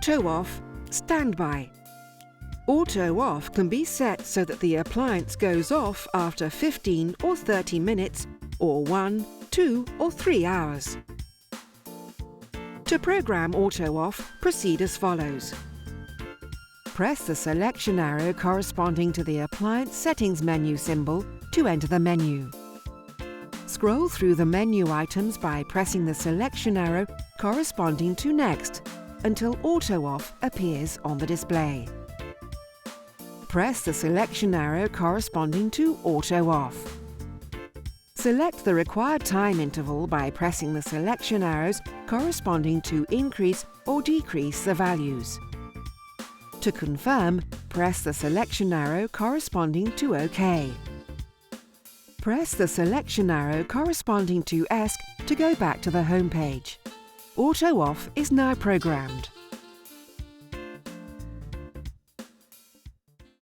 Auto off, standby. Auto off can be set so that the appliance goes off after 15 or 30 minutes or 1, 2 or 3 hours. To program auto off, proceed as follows. Press the selection arrow corresponding to the appliance settings menu symbol to enter the menu. Scroll through the menu items by pressing the selection arrow corresponding to Next until Auto Off appears on the display. Press the selection arrow corresponding to Auto Off. Select the required time interval by pressing the selection arrows corresponding to increase or decrease the values. To confirm, press the selection arrow corresponding to OK. Press the selection arrow corresponding to ESC to go back to the home page. Auto Off is now programmed.